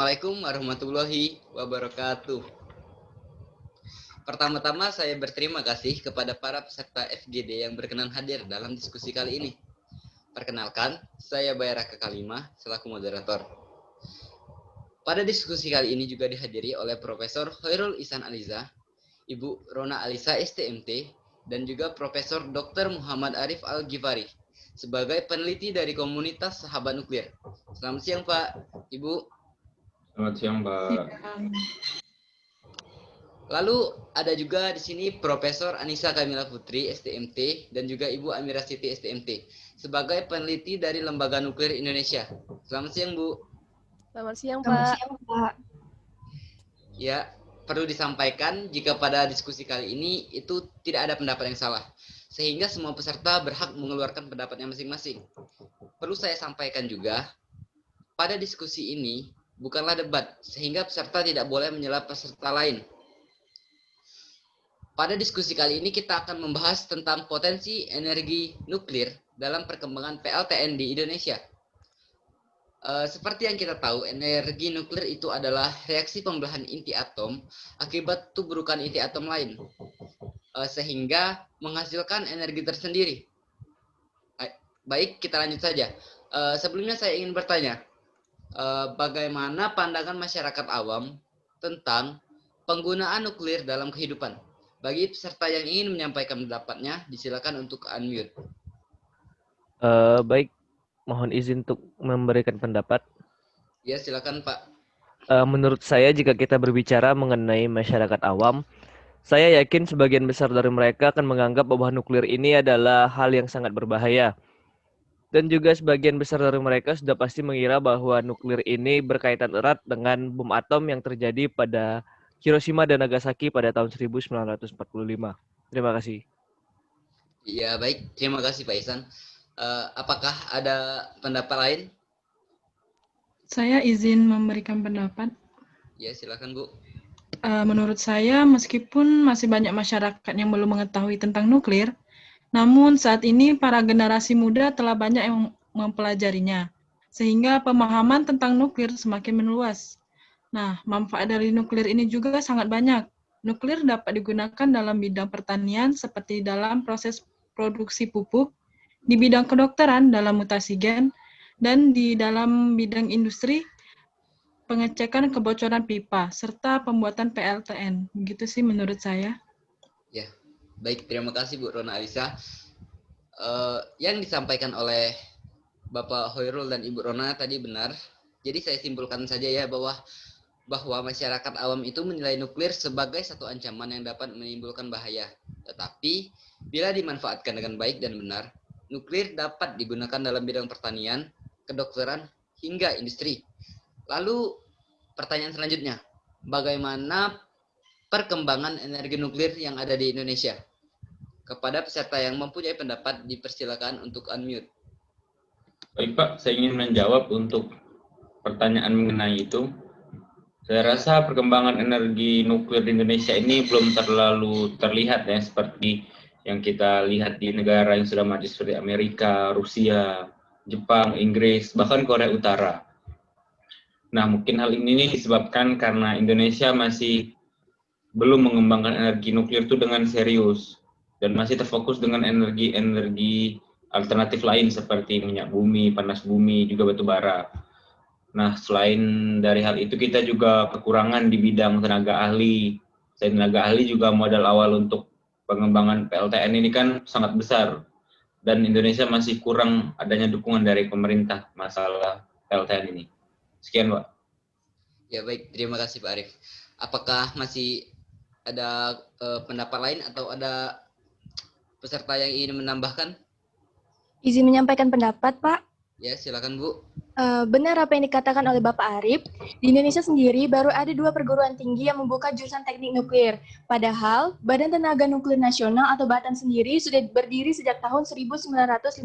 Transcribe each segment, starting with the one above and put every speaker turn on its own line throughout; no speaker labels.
Assalamualaikum warahmatullahi wabarakatuh. Pertama-tama saya berterima kasih kepada para peserta FGD yang berkenan hadir dalam diskusi kali ini. Perkenalkan, saya Bayraka Kalimah selaku moderator. Pada diskusi kali ini juga dihadiri oleh Profesor Khairul Ihsan Aliza, Ibu Rona Alisa STMT, dan juga Profesor Dr. Muhammad Arif Al-Ghifari sebagai peneliti dari komunitas sahabat nuklir. Selamat siang Pak, Ibu.
Selamat siang, Pak.
Lalu ada juga di sini Profesor Anissa Kamila Putri STMT dan juga Ibu Amira Siti STMT sebagai peneliti dari Lembaga Nuklir Indonesia. Selamat siang, Bu.
Selamat siang, Pak.
Ya, perlu disampaikan jika pada diskusi kali ini itu tidak ada pendapat yang salah, sehingga semua peserta berhak mengeluarkan pendapatnya masing-masing. Perlu saya sampaikan juga, pada diskusi ini bukanlah debat, sehingga peserta tidak boleh menyela peserta lain. Pada diskusi kali ini kita akan membahas tentang potensi energi nuklir dalam perkembangan PLTN di Indonesia. Seperti yang kita tahu, energi nuklir itu adalah reaksi pembelahan inti atom akibat tubrukan inti atom lain, sehingga menghasilkan energi tersendiri. Baik, kita lanjut saja. Sebelumnya saya ingin bertanya, bagaimana pandangan masyarakat awam tentang penggunaan nuklir dalam kehidupan? Bagi peserta yang ingin menyampaikan pendapatnya, disilakan untuk unmute.
Baik, mohon izin untuk memberikan pendapat.
Ya, silakan Pak.
Menurut saya, jika kita berbicara mengenai masyarakat awam, saya yakin sebagian besar dari mereka akan menganggap bahwa nuklir ini adalah hal yang sangat berbahaya. Dan juga sebagian besar dari mereka sudah pasti mengira bahwa nuklir ini berkaitan erat dengan bom atom yang terjadi pada Hiroshima dan Nagasaki pada tahun 1945. Terima kasih.
Ya, baik. Terima kasih Pak Ihsan. Apakah ada pendapat lain?
Saya izin memberikan pendapat.
Ya, silakan Bu.
Menurut saya, meskipun masih banyak masyarakat yang belum mengetahui tentang nuklir, namun saat ini para generasi muda telah banyak yang mempelajarinya, sehingga pemahaman tentang nuklir semakin meluas. Nah, manfaat dari nuklir ini juga sangat banyak. Nuklir dapat digunakan dalam bidang pertanian seperti dalam proses produksi pupuk, di bidang kedokteran dalam mutasi gen, dan di dalam bidang industri, pengecekan kebocoran pipa, serta pembuatan PLTN. Begitu sih menurut saya.
Ya, baik. Terima kasih Bu Rona Alisa. Yang disampaikan oleh Bapak Hoirul dan Ibu Rona tadi benar. Jadi saya simpulkan saja ya bahwa masyarakat awam itu menilai nuklir sebagai satu ancaman yang dapat menimbulkan bahaya. Tetapi, bila dimanfaatkan dengan baik dan benar, nuklir dapat digunakan dalam bidang pertanian, kedokteran, hingga industri. Lalu, pertanyaan selanjutnya, bagaimana perkembangan energi nuklir yang ada di Indonesia? Kepada peserta yang mempunyai pendapat, dipersilakan untuk unmute.
Baik Pak, saya ingin menjawab untuk pertanyaan mengenai itu. Saya rasa perkembangan energi nuklir di Indonesia ini belum terlalu terlihat ya, seperti yang kita lihat di negara yang sudah maju seperti Amerika, Rusia, Jepang, Inggris, bahkan Korea Utara. Nah, mungkin hal ini disebabkan karena Indonesia masih belum mengembangkan energi nuklir itu dengan serius dan masih terfokus dengan energi alternatif lain seperti minyak bumi, panas bumi, juga batu bara. Nah, selain dari hal itu, kita juga kekurangan di bidang tenaga ahli. Selain tenaga ahli, juga modal awal untuk pengembangan PLTN ini kan sangat besar. Dan Indonesia masih kurang adanya dukungan dari pemerintah masalah PLTN ini. Sekian, Pak.
Ya, baik. Terima kasih Pak Arif. Apakah masih ada pendapat lain atau ada peserta yang ingin menambahkan?
Izin menyampaikan pendapat, Pak.
Ya, silakan Bu.
Benar apa yang dikatakan oleh Bapak Arif, di Indonesia sendiri baru ada 2 perguruan tinggi yang membuka jurusan teknik nuklir. Padahal, Badan Tenaga Nuklir Nasional atau BATN sendiri sudah berdiri sejak tahun 1958.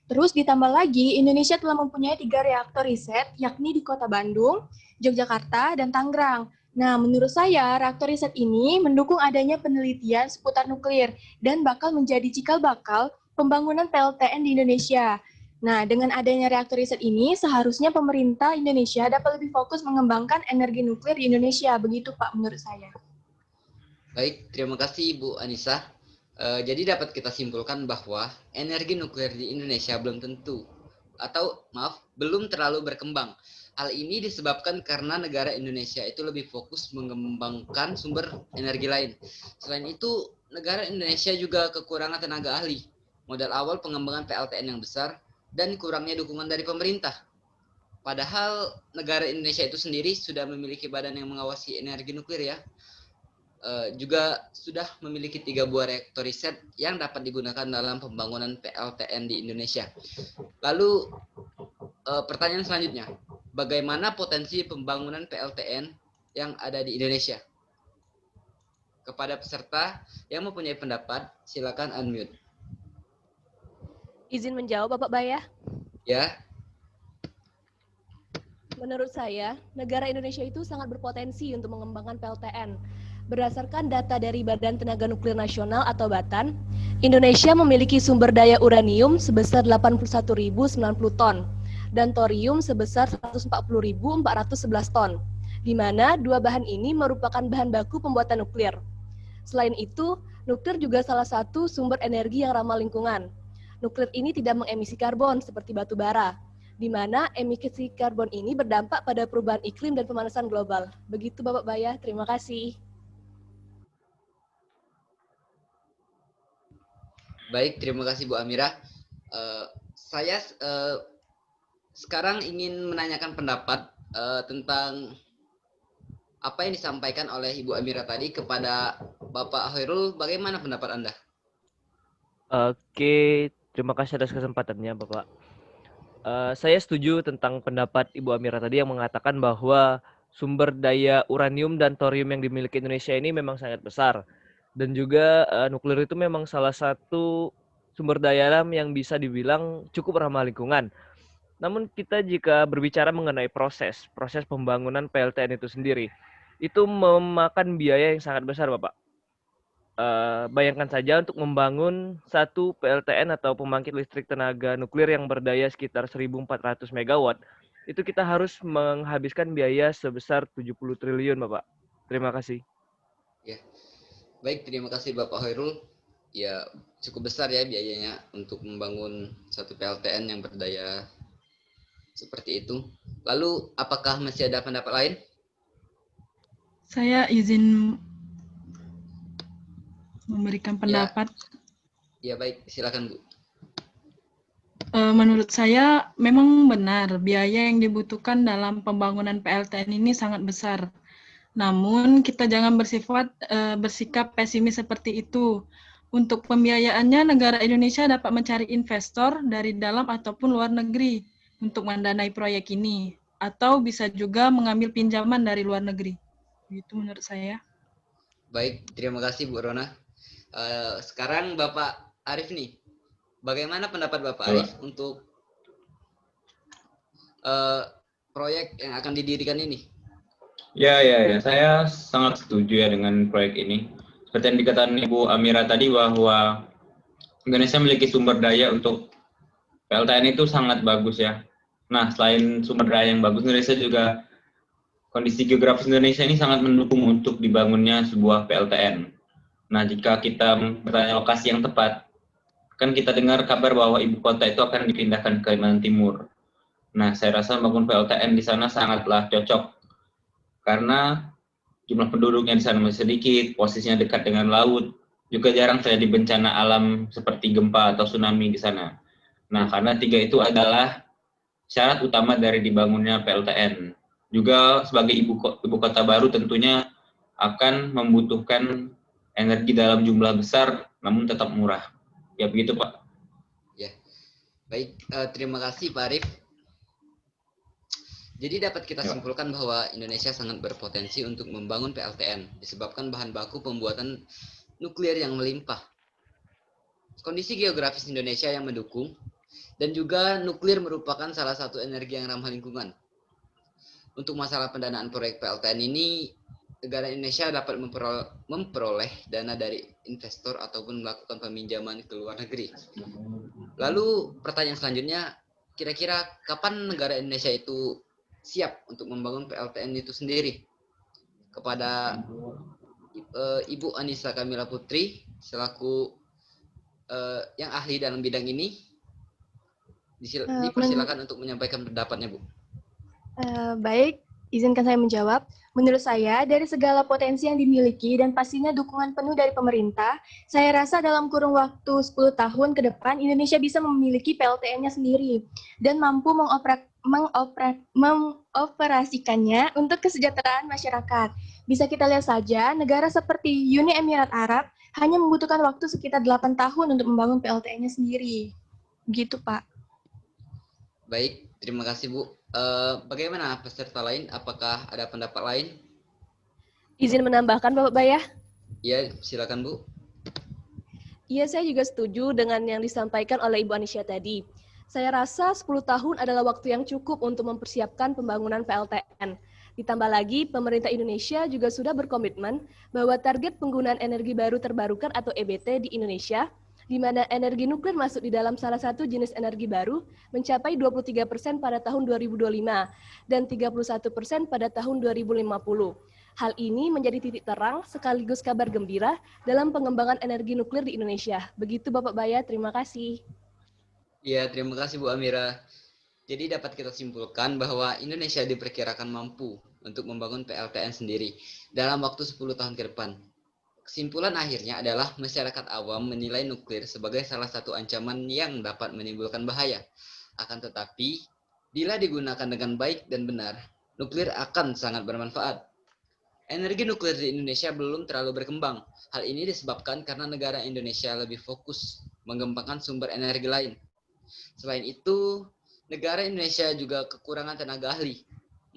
Terus ditambah lagi, Indonesia telah mempunyai 3 reaktor riset, yakni di Kota Bandung, Yogyakarta, dan Tangerang. Nah, menurut saya, reaktor riset ini mendukung adanya penelitian seputar nuklir dan bakal menjadi cikal bakal pembangunan PLTN di Indonesia. Nah, dengan adanya reaktor riset ini, seharusnya pemerintah Indonesia dapat lebih fokus mengembangkan energi nuklir di Indonesia. Begitu, Pak, menurut saya.
Baik, terima kasih Bu Anissa. Jadi dapat kita simpulkan bahwa energi nuklir di Indonesia belum terlalu berkembang. Hal ini disebabkan karena negara Indonesia itu lebih fokus mengembangkan sumber energi lain. Selain itu, negara Indonesia juga kekurangan tenaga ahli, modal awal pengembangan PLTN yang besar, dan kurangnya dukungan dari pemerintah. Padahal negara Indonesia itu sendiri sudah memiliki badan yang mengawasi energi nuklir ya. Juga sudah memiliki 3 buah reaktor riset yang dapat digunakan dalam pembangunan PLTN di Indonesia. Lalu pertanyaan selanjutnya, bagaimana potensi pembangunan PLTN yang ada di Indonesia? Kepada peserta yang mempunyai pendapat, silakan unmute.
Izin menjawab, Bapak Bayah.
Ya,
Menurut saya, negara Indonesia itu sangat berpotensi untuk mengembangkan PLTN. Berdasarkan data dari Badan Tenaga Nuklir Nasional atau BATN, Indonesia memiliki sumber daya uranium sebesar 81.090 ton dan thorium sebesar 140.411 ton, di mana dua bahan ini merupakan bahan baku pembuatan nuklir. Selain itu, nuklir juga salah satu sumber energi yang ramah lingkungan. Nuklir ini tidak mengemisi karbon seperti batu bara, di mana emisi karbon ini berdampak pada perubahan iklim dan pemanasan global. Begitu Bapak Bayah, terima kasih.
baik, terima kasih Bu Amira. Saya sekarang ingin menanyakan pendapat tentang apa yang disampaikan oleh Ibu Amira tadi kepada Bapak Hoirul. Bagaimana pendapat Anda?
Oke, terima kasih atas kesempatannya, Bapak. Saya setuju tentang pendapat Ibu Amira tadi yang mengatakan bahwa sumber daya uranium dan thorium yang dimiliki Indonesia ini memang sangat besar. Dan juga nuklir itu memang salah satu sumber daya alam yang bisa dibilang cukup ramah lingkungan. Namun kita jika berbicara mengenai proses pembangunan PLTN itu sendiri, itu memakan biaya yang sangat besar, Bapak. Bayangkan saja untuk membangun satu PLTN atau pembangkit listrik tenaga nuklir yang berdaya sekitar 1.400 megawatt, itu kita harus menghabiskan biaya sebesar 70 triliun, Bapak. Terima kasih.
Ya, baik, terima kasih Bapak Hoirul. Ya, cukup besar ya biayanya untuk membangun satu PLTN yang berdaya seperti itu. Lalu, apakah masih ada pendapat lain?
Saya izin memberikan pendapat.
Ya, baik, silakan Bu.
Menurut saya memang benar biaya yang dibutuhkan dalam pembangunan PLTN ini sangat besar. Namun kita jangan bersikap pesimis seperti itu. Untuk pembiayaannya negara Indonesia dapat mencari investor dari dalam ataupun luar negeri untuk mendanai proyek ini, atau bisa juga mengambil pinjaman dari luar negeri. Itu menurut saya.
Baik, terima kasih Bu Rona. Sekarang Bapak Arif nih, bagaimana pendapat Bapak Arif untuk proyek yang akan didirikan ini?
Ya, saya sangat setuju ya dengan proyek ini. Seperti yang dikatakan Ibu Amira tadi bahwa Indonesia memiliki sumber daya untuk PLTN itu sangat bagus ya. Nah, selain sumber daya yang bagus, Indonesia juga kondisi geografis Indonesia ini sangat mendukung untuk dibangunnya sebuah PLTN. Nah, jika kita bertanya lokasi yang tepat, kan kita dengar kabar bahwa ibu kota itu akan dipindahkan ke Kalimantan Timur. Nah, saya rasa membangun PLTN di sana sangatlah cocok karena jumlah penduduknya di sana masih sedikit, posisinya dekat dengan laut, juga jarang terjadi bencana alam seperti gempa atau tsunami di sana. Nah, karena 3 itu adalah syarat utama dari dibangunnya PLTN. Juga sebagai ibu kota baru tentunya akan membutuhkan energi dalam jumlah besar namun tetap murah. Ya begitu Pak.
Ya, baik, terima kasih Pak Arif. Jadi dapat kita simpulkan bahwa Indonesia sangat berpotensi untuk membangun PLTN disebabkan bahan baku pembuatan nuklir yang melimpah. Kondisi geografis Indonesia yang mendukung dan juga nuklir merupakan salah satu energi yang ramah lingkungan. Untuk masalah pendanaan proyek PLTN ini, negara Indonesia dapat memperoleh dana dari investor ataupun melakukan peminjaman ke luar negeri. Lalu pertanyaan selanjutnya, kira-kira kapan negara Indonesia itu siap untuk membangun PLTN itu sendiri? Kepada Ibu Anissa Kamila Putri selaku yang ahli dalam bidang ini, dipersilakan untuk menyampaikan pendapatnya, Bu.
Baik, izinkan saya menjawab. Menurut saya, dari segala potensi yang dimiliki dan pastinya dukungan penuh dari pemerintah, saya rasa dalam kurun waktu 10 tahun ke depan, Indonesia bisa memiliki PLTN-nya sendiri dan mampu mengoperasikannya untuk kesejahteraan masyarakat. Bisa kita lihat saja, negara seperti Uni Emirat Arab hanya membutuhkan waktu sekitar 8 tahun untuk membangun PLTN-nya sendiri. Begitu, Pak.
Baik, terima kasih, Bu. Bagaimana peserta lain? Apakah ada pendapat lain?
Izin menambahkan, Bapak Bayah?
Ya, silakan, Bu.
Iya, saya juga setuju dengan yang disampaikan oleh Ibu Anisya tadi. Saya rasa 10 tahun adalah waktu yang cukup untuk mempersiapkan pembangunan PLTN. Ditambah lagi, pemerintah Indonesia juga sudah berkomitmen bahwa target penggunaan energi baru terbarukan atau EBT di Indonesia, di mana energi nuklir masuk di dalam salah satu jenis energi baru, mencapai 23% pada tahun 2025 dan 31% pada tahun 2050. Hal ini menjadi titik terang sekaligus kabar gembira dalam pengembangan energi nuklir di Indonesia. Begitu Bapak Bayah, terima kasih.
Ya, terima kasih Bu Amira. Jadi dapat kita simpulkan bahwa Indonesia diperkirakan mampu untuk membangun PLTN sendiri dalam waktu 10 tahun ke depan. Kesimpulan akhirnya adalah masyarakat awam menilai nuklir sebagai salah satu ancaman yang dapat menimbulkan bahaya. Akan tetapi, bila digunakan dengan baik dan benar, nuklir akan sangat bermanfaat. Energi nuklir di Indonesia belum terlalu berkembang. Hal ini disebabkan karena negara Indonesia lebih fokus mengembangkan sumber energi lain. Selain itu, negara Indonesia juga kekurangan tenaga ahli,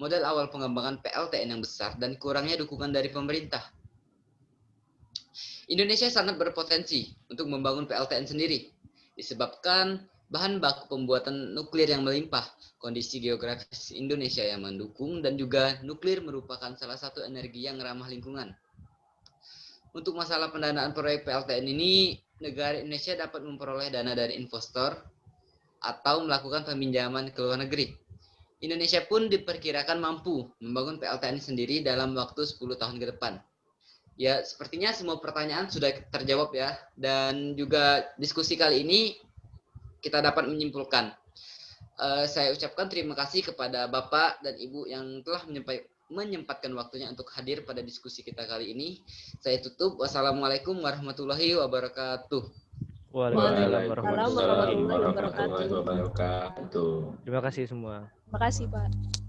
modal awal pengembangan PLTN yang besar, dan kurangnya dukungan dari pemerintah. Indonesia sangat berpotensi untuk membangun PLTN sendiri, disebabkan bahan baku pembuatan nuklir yang melimpah, kondisi geografis Indonesia yang mendukung, dan juga nuklir merupakan salah satu energi yang ramah lingkungan. Untuk masalah pendanaan proyek PLTN ini, negara Indonesia dapat memperoleh dana dari investor atau melakukan peminjaman ke luar negeri. Indonesia pun diperkirakan mampu membangun PLTN sendiri dalam waktu 10 tahun ke depan. Ya, sepertinya semua pertanyaan sudah terjawab ya. Dan juga diskusi kali ini kita dapat menyimpulkan. Saya ucapkan terima kasih kepada Bapak dan Ibu yang telah menyempatkan waktunya untuk hadir pada diskusi kita kali ini. Saya tutup. Wassalamualaikum warahmatullahi wabarakatuh.
Waalaikumsalam warahmatullahi
warahmatullahi wabarakatuh.
wabarakatuh.
Terima kasih semua.
Terima kasih, Pak.